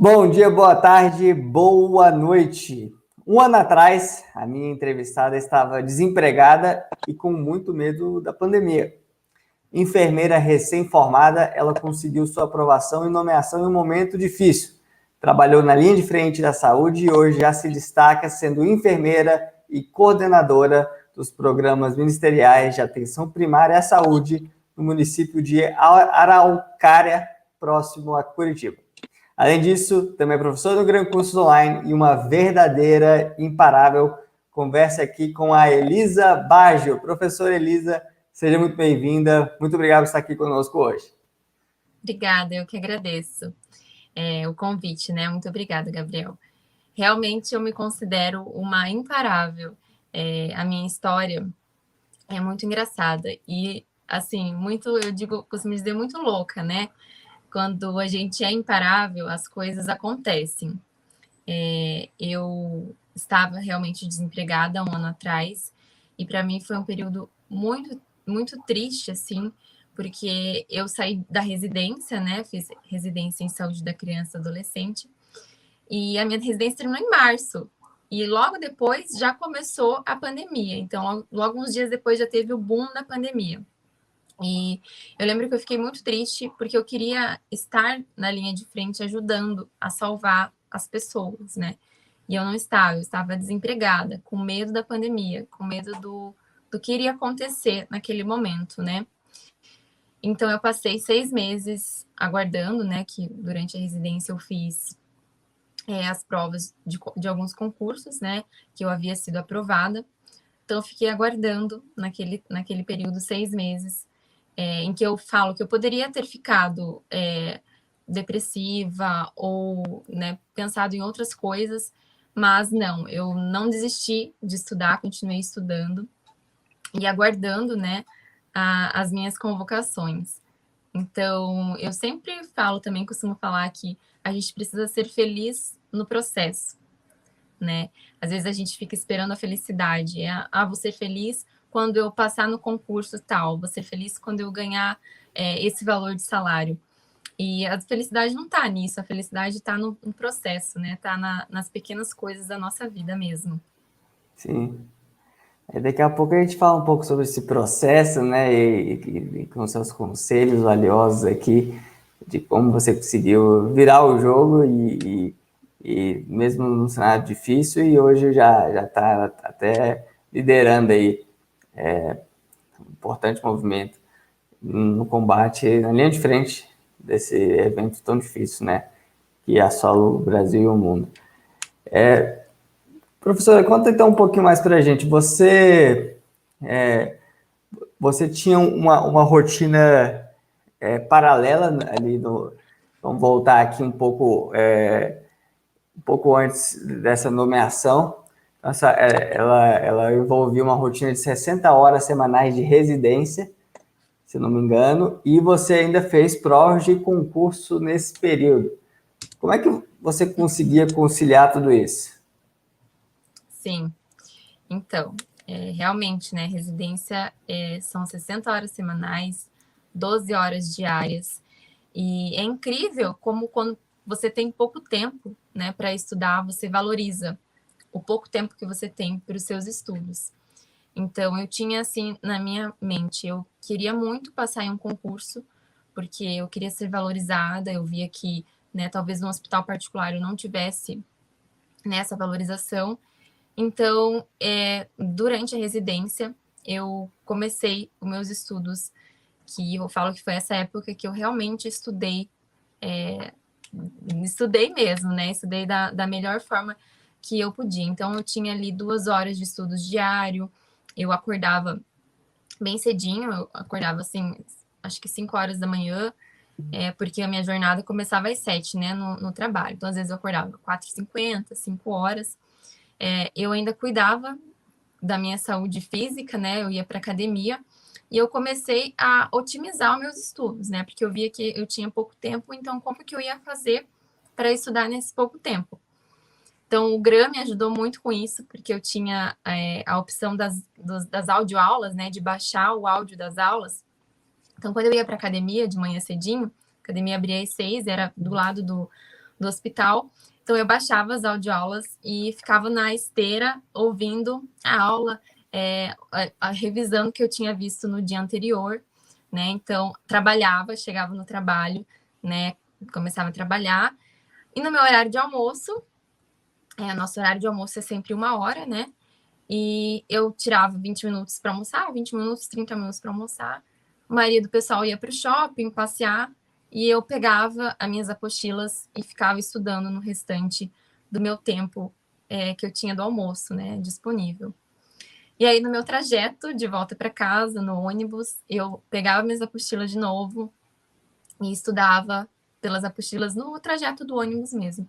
Bom dia, boa tarde, boa noite. Um ano atrás, a minha entrevistada estava desempregada e com muito medo da pandemia. Enfermeira recém-formada, ela conseguiu sua aprovação e nomeação em um momento difícil. Trabalhou na linha de frente da saúde e hoje já se destaca sendo enfermeira e coordenadora dos programas ministeriais de atenção primária à saúde no município de Araucária, próximo a Curitiba. Além disso, também é professor do Gran Cursos Online e uma verdadeira imparável conversa aqui com a Elisa Baggio. Professora Elisa, seja muito bem-vinda. Muito obrigado por estar aqui conosco hoje. Obrigada, eu que agradeço o convite, né? Muito obrigada, Gabriel. Realmente eu me considero uma imparável. A minha história é muito engraçada e, assim, costumo dizer, muito louca, né? Quando a gente é imparável, as coisas acontecem. Eu estava realmente desempregada há um ano atrás e para mim foi um período muito, muito triste, assim, porque eu saí da residência, né? Fiz residência em saúde da criança e adolescente e a minha residência terminou em março. E logo depois já começou a pandemia. Então, logo uns dias depois já teve o boom da pandemia. E eu lembro que eu fiquei muito triste porque eu queria estar na linha de frente ajudando a salvar as pessoas, né? E eu não estava, eu estava desempregada, com medo da pandemia, com medo do que iria acontecer naquele momento, né? Então eu passei 6 meses aguardando, né? Que durante a residência eu fiz as provas de alguns concursos, né? Que eu havia sido aprovada. Então eu fiquei aguardando naquele período 6 meses em que eu falo que eu poderia ter ficado depressiva ou, né, pensado em outras coisas, mas não, eu não desisti de estudar, continuei estudando e aguardando, né, as minhas convocações. Então, eu sempre falo também, costumo falar que a gente precisa ser feliz no processo, né? Às vezes a gente fica esperando a felicidade. Vou ser feliz quando eu passar no concurso tal, vou ser feliz quando eu ganhar esse valor de salário. E a felicidade não está nisso, a felicidade está no processo, né? Está nas pequenas coisas da nossa vida mesmo. Sim. Daqui a pouco a gente fala um pouco sobre esse processo, né? E com seus conselhos valiosos aqui, de como você conseguiu virar o jogo e mesmo num cenário difícil, e hoje já está até liderando aí um importante movimento no combate, na linha de frente desse evento tão difícil, né? Que assola o Brasil e o mundo. Professora, conta então um pouquinho mais para a gente. Você tinha uma rotina paralela ali no... Vamos voltar aqui um pouco antes dessa nomeação. Ela envolvia uma rotina de 60 horas semanais de residência, se não me engano, e você ainda fez provas de concurso nesse período. Como é que você conseguia conciliar tudo isso? Sim, então, realmente, né, residência são 60 horas semanais, 12 horas diárias, e é incrível como quando você tem pouco tempo, né, para estudar, você valoriza o pouco tempo que você tem para os seus estudos. Então, eu tinha, assim, na minha mente, eu queria muito passar em um concurso, porque eu queria ser valorizada, eu via que, né, talvez no hospital particular eu não tivesse nessa valorização. Então, durante a residência, eu comecei os meus estudos, que eu falo que foi essa época que eu realmente estudei mesmo, né? Estudei da melhor forma que eu podia. Então, eu tinha ali 2 horas de estudos diário, eu acordava bem cedinho, eu acordava assim, acho que 5 horas da manhã, porque a minha jornada começava às 7, né, no trabalho. Então, às vezes eu acordava 4h50, 5 horas. Eu ainda cuidava da minha saúde física, né? Eu ia para academia e eu comecei a otimizar os meus estudos, né? Porque eu via que eu tinha pouco tempo, então como que eu ia fazer para estudar nesse pouco tempo? Então, o Gram me ajudou muito com isso, porque eu tinha a opção das audioaulas, né, de baixar o áudio das aulas. Então, quando eu ia para a academia de manhã cedinho, a academia abria às 6, era do lado do hospital. Então, eu baixava as audioaulas e ficava na esteira ouvindo a aula, revisando o que eu tinha visto no dia anterior, né? Então, trabalhava, chegava no trabalho, né? Começava a trabalhar. E no meu horário de almoço, nosso horário de almoço é sempre 1 hora, né? E eu tirava 20 minutos para almoçar, 20 minutos, 30 minutos para almoçar. A maioria do pessoal ia para o shopping, passear, e eu pegava as minhas apostilas e ficava estudando no restante do meu tempo que eu tinha do almoço, né, disponível. E aí, no meu trajeto de volta para casa, no ônibus, eu pegava minhas apostilas de novo e estudava pelas apostilas no trajeto do ônibus mesmo.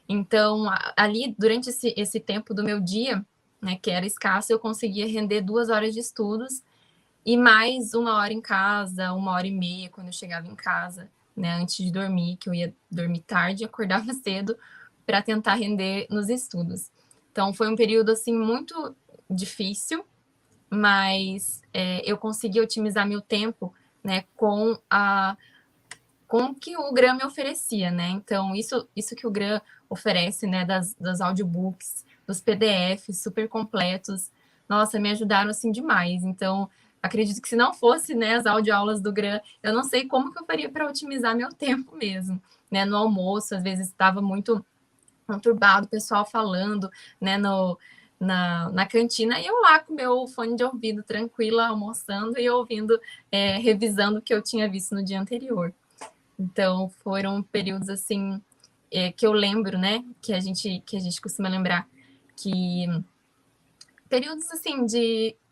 Então, ali, durante esse tempo do meu dia, né, que era escasso, eu conseguia render 2 horas de estudos e mais 1 hora em casa, 1 hora e meia quando eu chegava em casa, né, antes de dormir, que eu ia dormir tarde e acordava cedo para tentar render nos estudos. Então, foi um período, assim, muito difícil, mas eu consegui otimizar meu tempo, né, com o que o Gram me oferecia, né? Então, isso que o Gram oferece, né, das audiobooks, dos PDFs super completos, nossa, me ajudaram, assim, demais. Então, acredito que se não fosse, né, as audioaulas do Gram, eu não sei como que eu faria para otimizar meu tempo mesmo, né? No almoço, às vezes estava muito conturbado, o pessoal falando, né, na cantina, e eu lá com meu fone de ouvido tranquila, almoçando e ouvindo, revisando o que eu tinha visto no dia anterior. Então, foram períodos, assim, que eu lembro, né, que a gente costuma lembrar, que períodos, assim,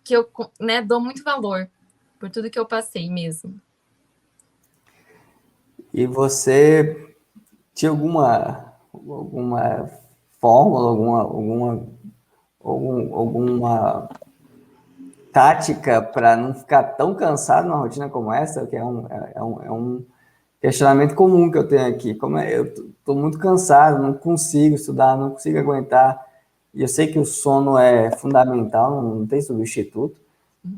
que eu, né, dou muito valor por tudo que eu passei mesmo. E você tinha alguma fórmula, alguma tática para não ficar tão cansado numa rotina como essa, que é um questionamento comum que eu tenho aqui. Como eu estou muito cansado, não consigo estudar, não consigo aguentar. E eu sei que o sono é fundamental, não tem substituto.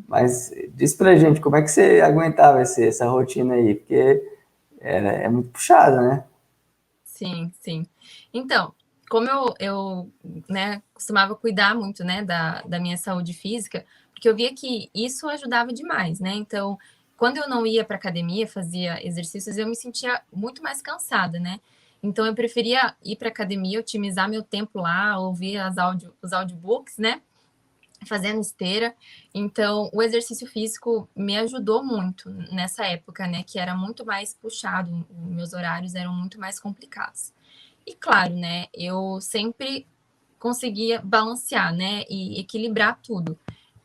Mas diz pra gente, como é que você aguentava essa rotina aí? Porque é muito puxada, né? Sim, sim. Então, como eu né, costumava cuidar muito, né, da minha saúde física, porque eu via que isso ajudava demais, né? Então, quando eu não ia para academia, fazia exercícios, eu me sentia muito mais cansada, né? Então, eu preferia ir para academia, otimizar meu tempo lá, ouvir os audiobooks, né? Fazendo esteira. Então, o exercício físico me ajudou muito nessa época, né? Que era muito mais puxado, meus horários eram muito mais complicados. E claro, né? Eu sempre conseguia balancear, né? E equilibrar tudo.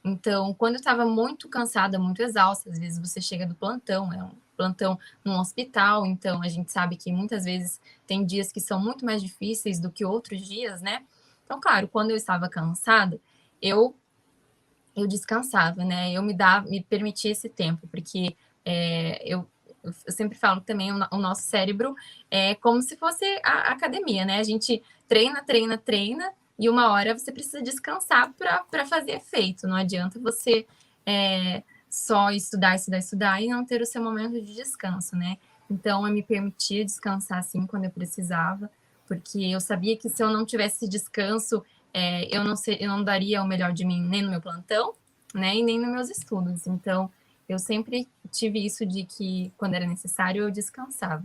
Então, quando eu estava muito cansada, muito exausta, às vezes você chega do plantão, é um plantão num hospital, então a gente sabe que muitas vezes tem dias que são muito mais difíceis do que outros dias, né? Então, claro, quando eu estava cansada, eu eu descansava, né? Eu me permitia esse tempo, porque eu sempre falo que também o nosso cérebro é como se fosse a academia, né? A gente treina, treina, treina, e 1 hora você precisa descansar para fazer efeito. Não adianta você só estudar, estudar, estudar e não ter o seu momento de descanso, né? Então, eu me permitia descansar assim quando eu precisava, porque eu sabia que se eu não tivesse descanso, eu não daria o melhor de mim nem no meu plantão, né, e nem nos meus estudos. Então, eu sempre tive isso de que, quando era necessário, eu descansava.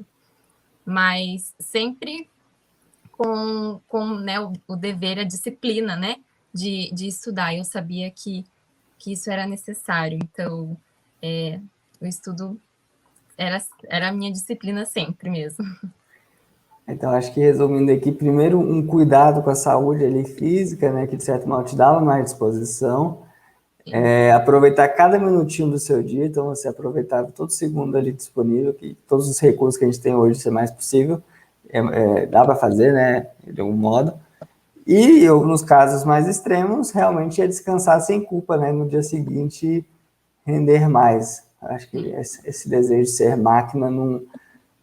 Mas sempre com né, o dever, a disciplina, né, de estudar. Eu sabia que isso era necessário. Então, o estudo era a minha disciplina sempre mesmo. Então, acho que resumindo aqui, primeiro um cuidado com a saúde ali física, né? Que de certo modo te dava mais disposição. Aproveitar cada minutinho do seu dia, então você aproveitava todo segundo ali disponível, que todos os recursos que a gente tem hoje, ser mais possível, dá para fazer, né? De algum modo. E eu, nos casos mais extremos, realmente ia descansar sem culpa, né? No dia seguinte, render mais. Acho que esse desejo de ser máquina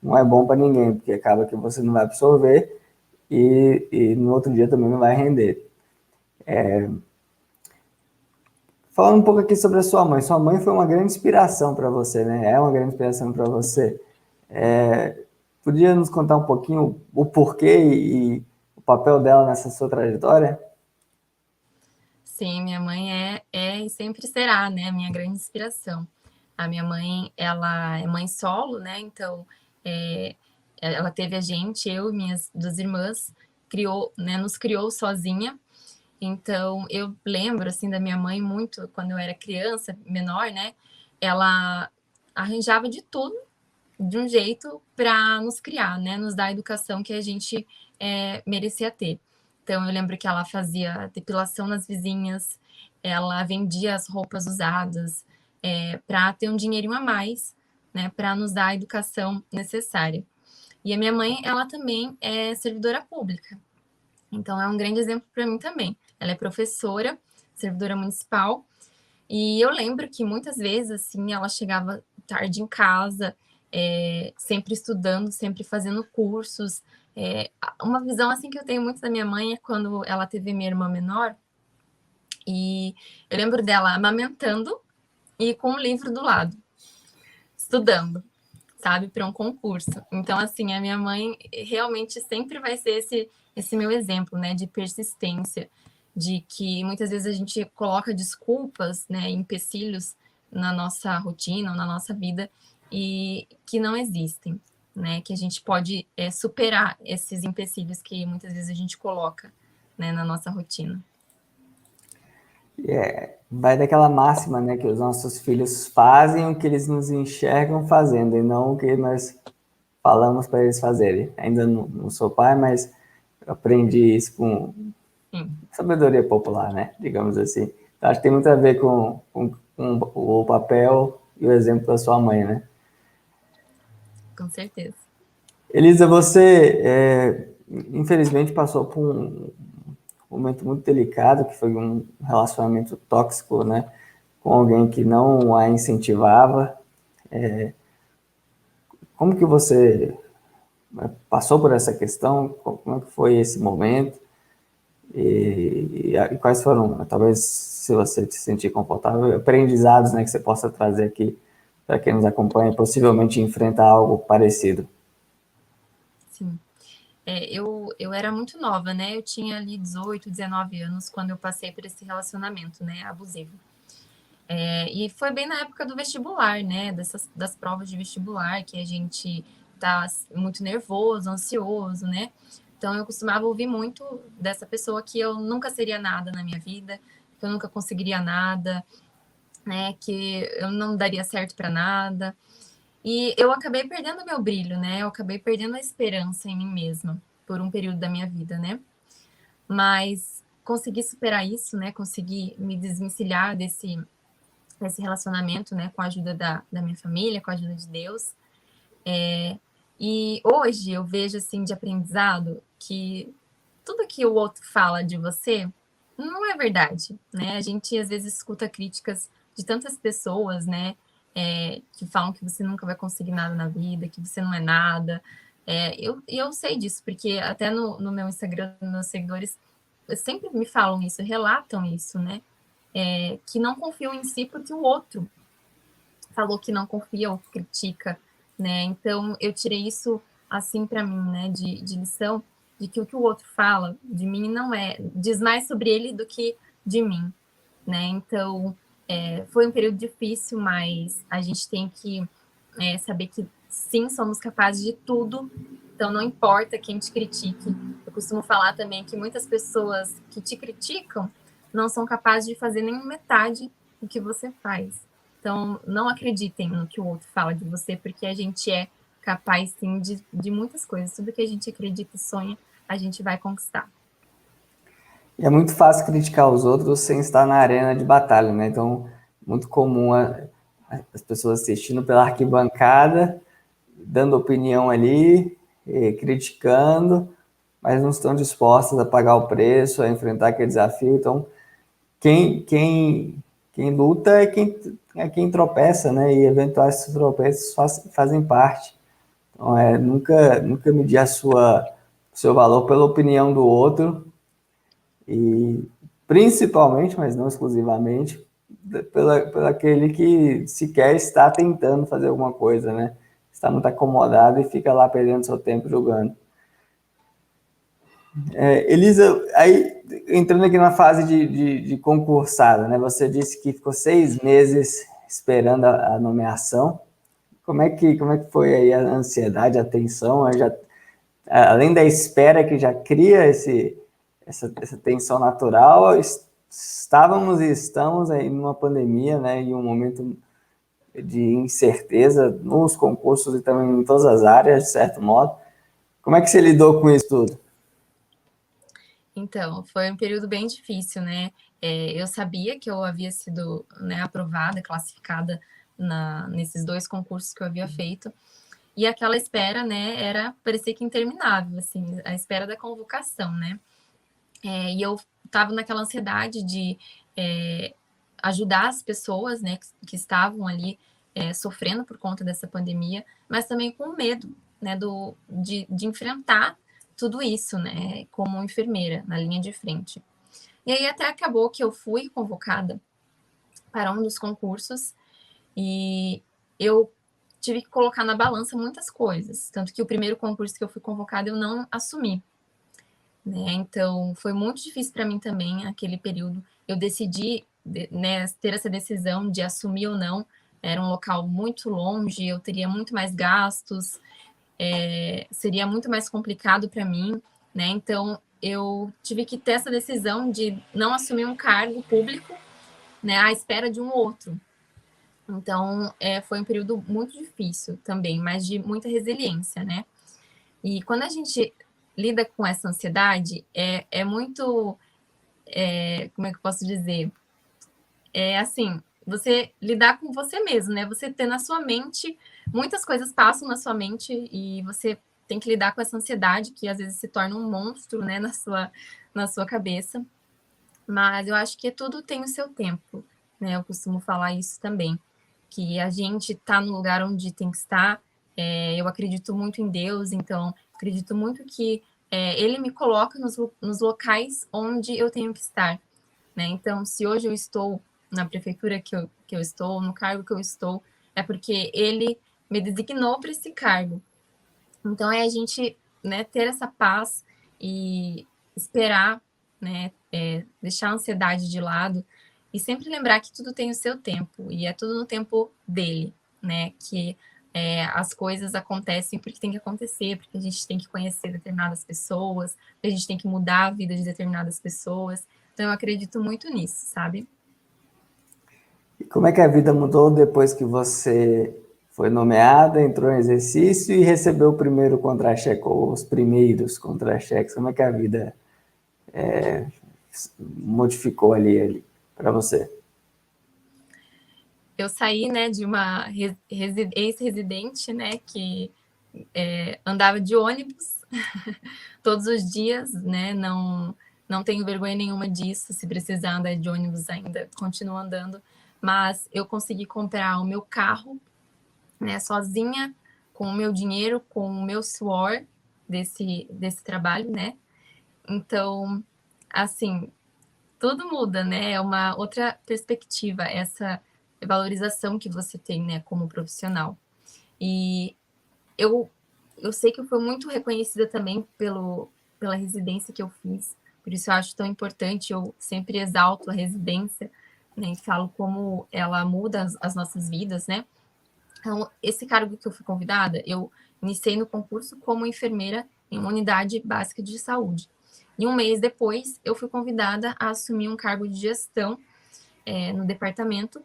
não é bom para ninguém, porque acaba que você não vai absorver e no outro dia também não vai render. Falando um pouco aqui sobre a sua mãe. Sua mãe foi uma grande inspiração para você, né? É uma grande inspiração para você. podia nos contar um pouquinho o porquê e o papel dela nessa sua trajetória? Sim, minha mãe é e sempre será, né, a minha grande inspiração. A minha mãe, ela é mãe solo, né, então é, ela teve a gente, eu e minhas duas irmãs, criou, né, nos criou sozinha. Então eu lembro, assim, da minha mãe muito, quando eu era criança, menor, né, ela arranjava de tudo, de um jeito para nos criar, né, nos dar a educação que a gente merecia ter. Então, eu lembro que ela fazia depilação nas vizinhas, ela vendia as roupas usadas para ter um dinheirinho a mais, né, para nos dar a educação necessária. E a minha mãe, ela também é servidora pública, então é um grande exemplo para mim também. Ela é professora, servidora municipal, e eu lembro que muitas vezes, assim, ela chegava tarde em casa, sempre estudando, sempre fazendo cursos. Uma visão, assim, que eu tenho muito da minha mãe é quando ela teve minha irmã menor, e eu lembro dela amamentando e com um livro do lado, estudando, sabe, para um concurso. Então, assim, a minha mãe realmente sempre vai ser esse meu exemplo, né, de persistência, de que muitas vezes a gente coloca desculpas, né, empecilhos na nossa rotina ou na nossa vida e que não existem, né, que a gente pode superar esses empecilhos que muitas vezes a gente coloca, né, na nossa rotina. Vai daquela máxima, né, que os nossos filhos fazem o que eles nos enxergam fazendo e não o que nós falamos para eles fazerem. Ainda não sou pai, mas eu aprendi isso com Sim, sabedoria popular, né, digamos assim. Então, acho que tem muito a ver com o papel e o exemplo da sua mãe, né? com certeza. Elisa, você infelizmente passou por um momento muito delicado, que foi um relacionamento tóxico, né, com alguém que não a incentivava. Como que você passou por essa questão? Como é que foi esse momento? E quais foram, talvez, se você se sentir confortável, aprendizados, né, que você possa trazer aqui para quem nos acompanha, possivelmente enfrentar algo parecido? Sim. Eu era muito nova, né? Eu tinha ali 18, 19 anos quando eu passei por esse relacionamento, né, abusivo. E foi bem na época do vestibular, né? Das provas de vestibular, que a gente tá muito nervoso, ansioso, né? Então eu costumava ouvir muito dessa pessoa que eu nunca seria nada na minha vida, que eu nunca conseguiria nada, né? Que eu não daria certo para nada. E eu acabei perdendo meu brilho, né? Eu acabei perdendo a esperança em mim mesma por um período da minha vida, né? Mas consegui superar isso, né? Consegui me desvencilhar desse relacionamento, né? Com a ajuda da minha família, com a ajuda de Deus. E hoje eu vejo, assim, de aprendizado que tudo que o outro fala de você não é verdade, né? A gente às vezes escuta críticas de tantas pessoas, né? Que falam que você nunca vai conseguir nada na vida, que você não é nada. Eu sei disso, porque até no meu Instagram, meus seguidores sempre me falam isso, relatam isso, né? Que não confiam em si porque o outro falou que não confia ou critica, né? Então eu tirei isso assim para mim, né? De lição, de que o o outro fala de mim não diz mais sobre ele do que de mim, né? Então foi um período difícil, mas a gente tem que saber que sim, somos capazes de tudo. Então não importa quem te critique. Eu costumo falar também que muitas pessoas que te criticam não são capazes de fazer nem metade do que você faz. Então, não acreditem no que o outro fala de você, porque a gente é capaz, sim, de muitas coisas. Tudo que a gente acredita e sonha, a gente vai conquistar. E é muito fácil criticar os outros sem estar na arena de batalha, né? Então, muito comum as pessoas assistindo pela arquibancada, dando opinião ali, criticando, mas não estão dispostas a pagar o preço, a enfrentar aquele desafio. Então, quem luta é quem tropeça, né? E eventuais tropeços fazem parte. Então, nunca medir o seu valor pela opinião do outro e principalmente, mas não exclusivamente, pela aquele que sequer está tentando fazer alguma coisa, né? está muito acomodado e fica lá perdendo seu tempo jogando. Elisa, aí entrando aqui na fase de concursada, né? Você disse que ficou 6 meses esperando a nomeação. Como é que foi aí a ansiedade, a tensão? Além da espera que já cria essa tensão natural, estávamos e estamos aí numa pandemia, né? Em um momento de incerteza nos concursos e também em todas as áreas, de certo modo. Como é que você lidou com isso tudo? Então, foi um período bem difícil, né? Eu sabia que eu havia sido, né, aprovada, classificada nesses 2 concursos que eu havia feito, e aquela espera, né, parecia que interminável, assim, a espera da convocação, né? E eu estava naquela ansiedade de ajudar as pessoas, né, que estavam ali sofrendo por conta dessa pandemia, mas também com medo, né, de enfrentar tudo isso, né, como enfermeira na linha de frente. E aí até acabou que eu fui convocada para um dos concursos e eu tive que colocar na balança muitas coisas, tanto que o primeiro concurso que eu fui convocada eu não assumi, né? Então foi muito difícil para mim também aquele período. Eu decidi, né, ter essa decisão de assumir ou não. Era um local muito longe, eu teria muito mais gastos, seria muito mais complicado para mim, né? Então eu tive que ter essa decisão de não assumir um cargo público, né, à espera de um outro. Então foi um período muito difícil também, mas de muita resiliência, né? E quando a gente lida com essa ansiedade, é muito, como é que eu posso dizer? Assim, você lidar com você mesmo, né? Você ter na sua mente, muitas coisas passam na sua mente e você tem que lidar com essa ansiedade que às vezes se torna um monstro, né, na sua cabeça. Mas eu acho que tudo tem o seu tempo, né? Eu costumo falar isso também, que a gente está no lugar onde tem que estar. Eu acredito muito em Deus, então acredito muito que Ele me coloca nos locais onde eu tenho que estar, né? Então, se hoje eu estou na prefeitura que eu estou, no cargo que eu estou, é porque Ele me designou para esse cargo. Então, é a gente, né, ter essa paz e esperar, né, deixar a ansiedade de lado e sempre lembrar que tudo tem o seu tempo e é tudo no tempo dele, né, que as coisas acontecem porque tem que acontecer, porque a gente tem que conhecer determinadas pessoas, porque a gente tem que mudar a vida de determinadas pessoas. Então, eu acredito muito nisso, sabe? E como é que a vida mudou depois que você foi nomeada, entrou em exercício e recebeu o primeiro contra-cheque, ou os primeiros contra-cheques? Como é que a vida modificou ali para você? Eu saí, né, de uma ex-residente, né, que andava de ônibus todos os dias, né, não tenho vergonha nenhuma disso, se precisar andar de ônibus ainda, continuo andando, mas eu consegui comprar o meu carro, né, sozinha, com o meu dinheiro, com o meu suor desse trabalho, né, então, assim, tudo muda, né, é uma outra perspectiva, essa valorização que você tem, né, como profissional. E eu, eu sei que eu fui muito reconhecida também pela residência que eu fiz, por isso eu acho tão importante, eu sempre exalto a residência, né, e falo como ela muda as nossas vidas, né. Então, esse cargo que eu fui convidada, eu iniciei no concurso como enfermeira em uma unidade básica de saúde. E um mês depois, eu fui convidada a assumir um cargo de gestão no departamento,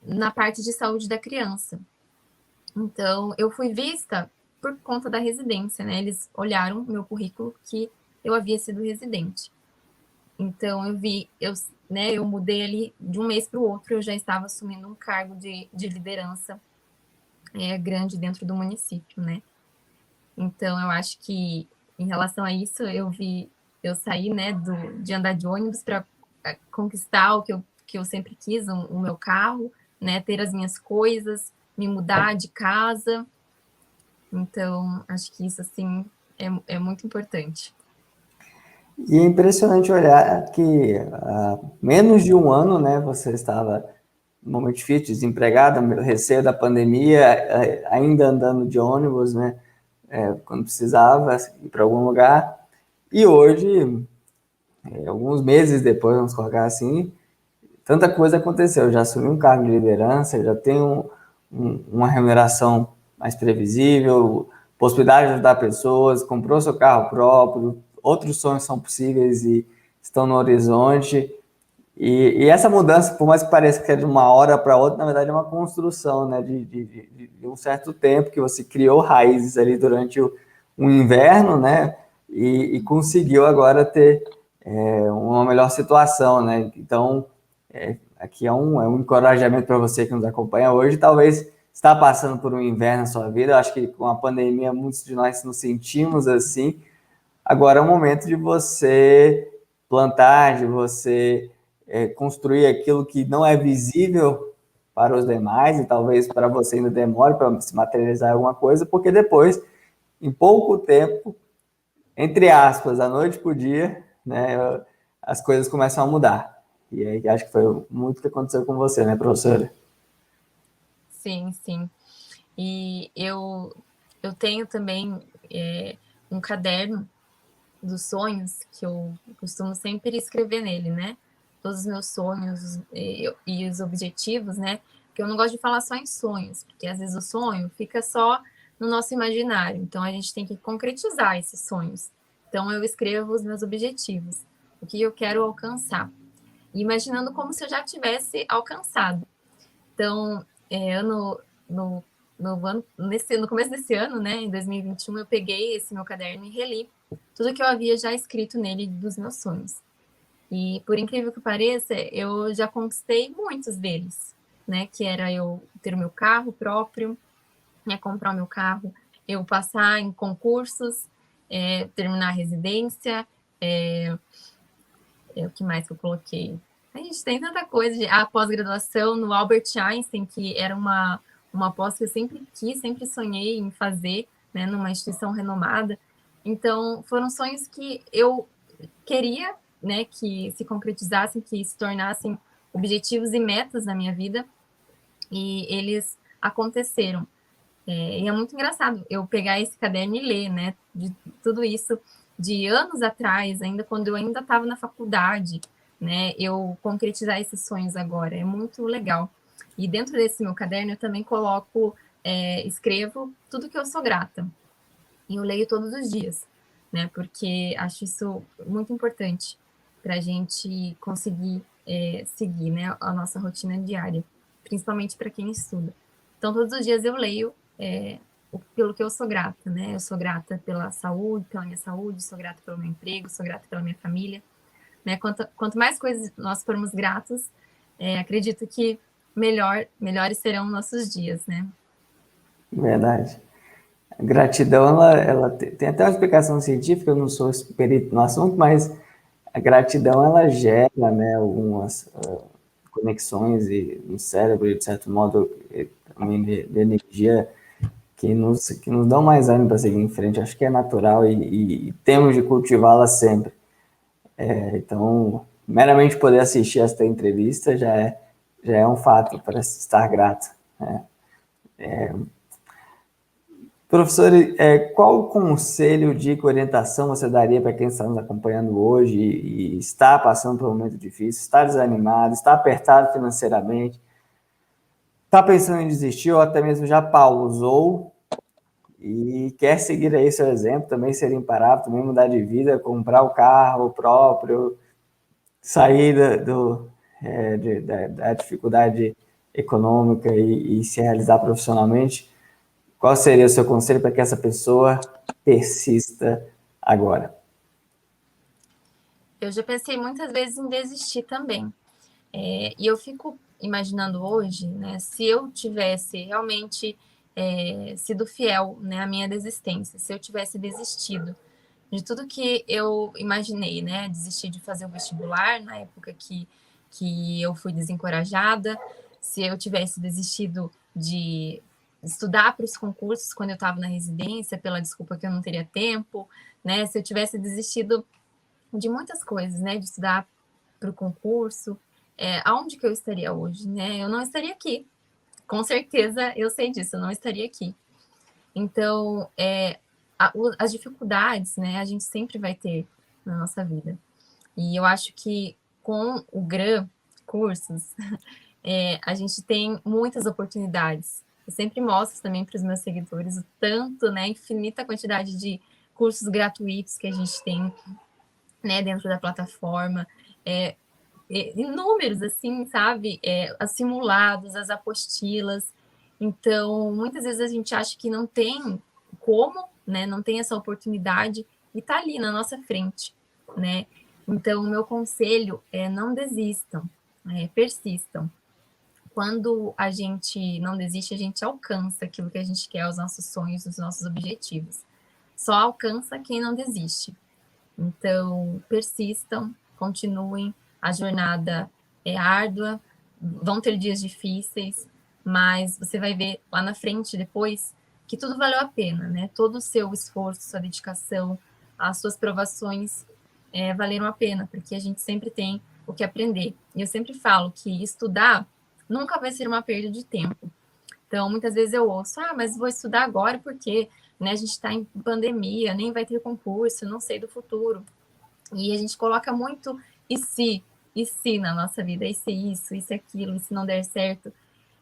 na parte de saúde da criança. Então, eu fui vista por conta da residência, né? Eles olharam meu currículo que eu havia sido residente. Então, eu mudei ali de um mês para o outro, eu já estava assumindo um cargo de liderança grande dentro do município, né? Então, eu acho que em relação a isso, eu saí, né, de andar de ônibus para conquistar o que eu sempre quis, o meu carro, né, ter as minhas coisas, me mudar de casa. Então, acho que isso, assim, é muito importante. E é impressionante olhar que há menos de um ano, né, você estava um momento difícil, desempregado, receio da pandemia, ainda andando de ônibus, né? Quando precisava ir para algum lugar. E hoje, alguns meses depois, vamos colocar assim, tanta coisa aconteceu. Eu já assumi um cargo de liderança, já tenho uma remuneração mais previsível, possibilidade de ajudar pessoas, comprou seu carro próprio, outros sonhos são possíveis e estão no horizonte. E essa mudança, por mais que pareça que é de uma hora para outra, na verdade é uma construção, né, de um certo tempo que você criou raízes ali durante o inverno, né, e conseguiu agora ter uma melhor situação, né? Então, aqui é um encorajamento para você que nos acompanha hoje. Talvez está passando por um inverno na sua vida. Eu acho que com a pandemia muitos de nós nos sentimos assim. Agora é o momento de você plantar, de você construir aquilo que não é visível para os demais, e talvez para você ainda demore para se materializar alguma coisa, porque depois, em pouco tempo, entre aspas, da noite para o dia, né, as coisas começam a mudar. E aí acho que foi muito o que aconteceu com você, né, professora? Sim, sim. E eu tenho também um caderno dos sonhos que eu costumo sempre escrever nele, né? Todos os meus sonhos e os objetivos, né? Porque eu não gosto de falar só em sonhos, porque às vezes o sonho fica só no nosso imaginário. Então a gente tem que concretizar esses sonhos. Então eu escrevo os meus objetivos, o que eu quero alcançar, imaginando como se eu já tivesse alcançado. Então, no, no começo desse ano, né, em 2021, eu peguei esse meu caderno e reli tudo que eu havia já escrito nele dos meus sonhos. E, por incrível que pareça, eu já conquistei muitos deles, né, que era eu ter o meu carro próprio, né, comprar o meu carro, eu passar em concursos, terminar a residência, o que mais que eu coloquei? A gente tem tanta coisa. A pós-graduação no Albert Einstein, que era uma pós que eu sempre quis, sempre sonhei em fazer, né, numa instituição renomada. Então, foram sonhos que eu queria, né, que se concretizassem, que se tornassem objetivos e metas na minha vida, e eles aconteceram. E é muito engraçado eu pegar esse caderno e ler, né, de tudo isso de anos atrás, ainda quando eu ainda estava na faculdade, né, eu concretizar esses sonhos agora, é muito legal. E dentro desse meu caderno eu também coloco, escrevo tudo que eu sou grata. E eu leio todos os dias, né, porque acho isso muito importante para a gente conseguir seguir, né, a nossa rotina diária, principalmente para quem estuda. Então, todos os dias eu leio pelo que eu sou grata, né? Eu sou grata pela saúde, pela minha saúde, sou grata pelo meu emprego, sou grata pela minha família, né? Quanto mais coisas nós formos gratos, acredito que melhores serão nossos dias, né? Verdade. A gratidão, ela tem até uma explicação científica, eu não sou perito no assunto, mas a gratidão, ela gera, né, algumas conexões no cérebro, de certo modo, também de energia que nos dão mais ânimo para seguir em frente. Acho que é natural e temos de cultivá-la sempre. Então, meramente poder assistir esta entrevista já é um fato para estar grato, né? Professor, qual conselho, dica, orientação você daria para quem está nos acompanhando hoje e está passando por um momento difícil, está desanimado, está apertado financeiramente, está pensando em desistir ou até mesmo já pausou e quer seguir aí seu exemplo, também ser imparável, também mudar de vida, comprar o carro próprio, sair da dificuldade econômica e se realizar profissionalmente? Qual seria o seu conselho para que essa pessoa persista agora? Eu já pensei muitas vezes em desistir também. E eu fico imaginando hoje, né, se eu tivesse realmente sido fiel, né, à minha desistência, se eu tivesse desistido de tudo que eu imaginei, né, desistir de fazer o vestibular na época que eu fui desencorajada, se eu tivesse desistido de estudar para os concursos quando eu estava na residência, pela desculpa que eu não teria tempo, né, se eu tivesse desistido de muitas coisas, né, de estudar para o concurso, aonde que eu estaria hoje, né? Eu não estaria aqui. Com certeza eu sei disso, eu não estaria aqui. Então, as dificuldades, né, a gente sempre vai ter na nossa vida. E eu acho que com o GRAM Cursos, a gente tem muitas oportunidades. Eu sempre mostro também para os meus seguidores o tanto, né, infinita quantidade de cursos gratuitos que a gente tem, né, dentro da plataforma, inúmeros, assim, sabe? Os simulados, as apostilas. Então, muitas vezes a gente acha que não tem como, né, não tem essa oportunidade e tá ali na nossa frente, né? Então, o meu conselho é não desistam, persistam. Quando a gente não desiste, a gente alcança aquilo que a gente quer, os nossos sonhos, os nossos objetivos. Só alcança quem não desiste. Então, persistam, continuem. A jornada é árdua, vão ter dias difíceis, mas você vai ver lá na frente, depois, que tudo valeu a pena, né? Todo o seu esforço, sua dedicação, as suas provações valeram a pena, porque a gente sempre tem o que aprender. E eu sempre falo que estudar nunca vai ser uma perda de tempo. Então, muitas vezes eu ouço, mas vou estudar agora porque, né, a gente está em pandemia, nem vai ter concurso, não sei do futuro. E a gente coloca muito e se na nossa vida, e se isso, e se aquilo, e se não der certo.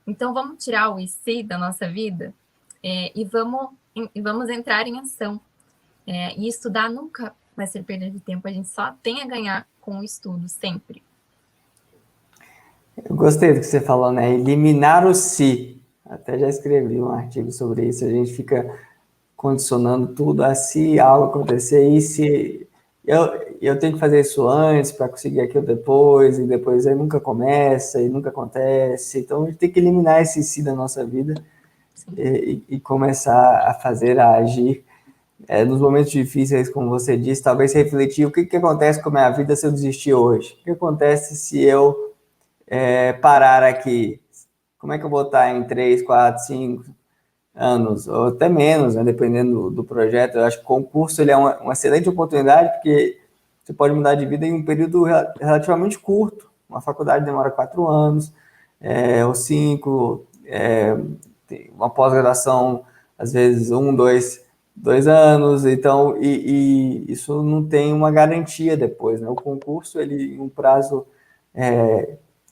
Então, vamos tirar o e se da nossa vida e vamos entrar em ação. E estudar nunca vai ser perda de tempo, a gente só tem a ganhar com o estudo, sempre. Eu gostei do que você falou, né? Eliminar o se. Até já escrevi um artigo sobre isso. A gente fica condicionando tudo a se algo acontecer e se eu tenho que fazer isso antes para conseguir aquilo depois, e depois aí nunca começa e nunca acontece. Então a gente tem que eliminar esse se da nossa vida e começar a fazer, a agir. Nos momentos difíceis, como você disse, talvez refletir o que acontece com a minha vida se eu desistir hoje. O que acontece se eu parar aqui? Como é que eu vou estar em 3, 4, 5 anos, ou até menos, né, dependendo do projeto. Eu acho que o concurso ele é uma excelente oportunidade, porque você pode mudar de vida em um período relativamente curto. Uma faculdade demora 4 anos, ou 5, uma pós-graduação, às vezes 1, 2 anos, então, e isso não tem uma garantia depois, né? O concurso, ele, em um prazo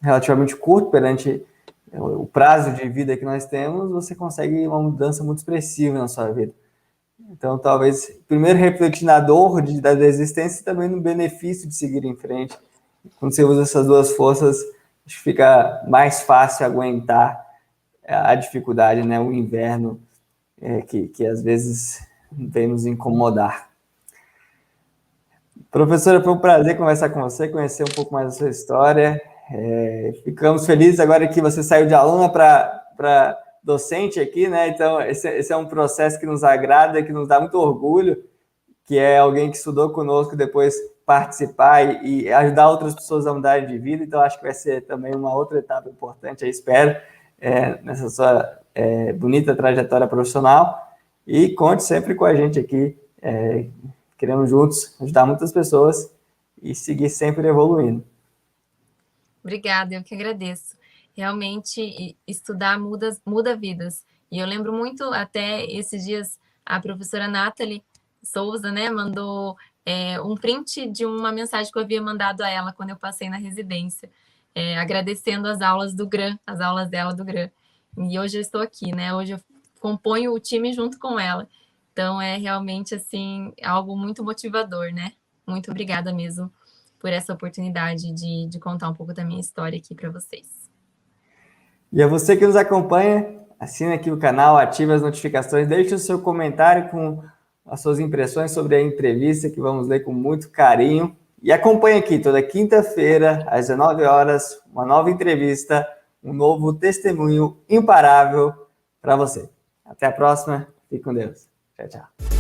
relativamente curto perante o prazo de vida que nós temos, você consegue uma mudança muito expressiva na sua vida. Então, talvez, primeiro refletir na dor da desistência e também no benefício de seguir em frente. Quando você usa essas duas forças, acho que fica mais fácil aguentar a dificuldade, né? O inverno, que às vezes vem nos incomodar. Professora, foi um prazer conversar com você, conhecer um pouco mais da sua história. Ficamos felizes agora que você saiu de aluna para docente aqui, né? Então, esse é um processo que nos agrada, que nos dá muito orgulho, que é alguém que estudou conosco, depois participar e ajudar outras pessoas a mudarem de vida. Então, acho que vai ser também uma outra etapa importante, eu espero, nessa sua bonita trajetória profissional. E conte sempre com a gente aqui. Queremos juntos ajudar muitas pessoas e seguir sempre evoluindo. Obrigada, eu que agradeço. Realmente, estudar muda vidas. E eu lembro muito, até esses dias, a professora Nathalie Souza, né, mandou um print de uma mensagem que eu havia mandado a ela quando eu passei na residência, agradecendo as aulas do GRAM, as aulas dela do GRAM. E hoje eu estou aqui, né? Hoje eu componho o time junto com ela. Então, é realmente, assim, algo muito motivador, né? Muito obrigada mesmo por essa oportunidade de contar um pouco da minha história aqui para vocês. E a você que nos acompanha, assine aqui o canal, ative as notificações, deixe o seu comentário com as suas impressões sobre a entrevista, que vamos ler com muito carinho. E acompanhe aqui toda quinta-feira, às 19 horas, uma nova entrevista, um novo testemunho imparável para você. Até a próxima, fique com Deus. Tchau, tchau.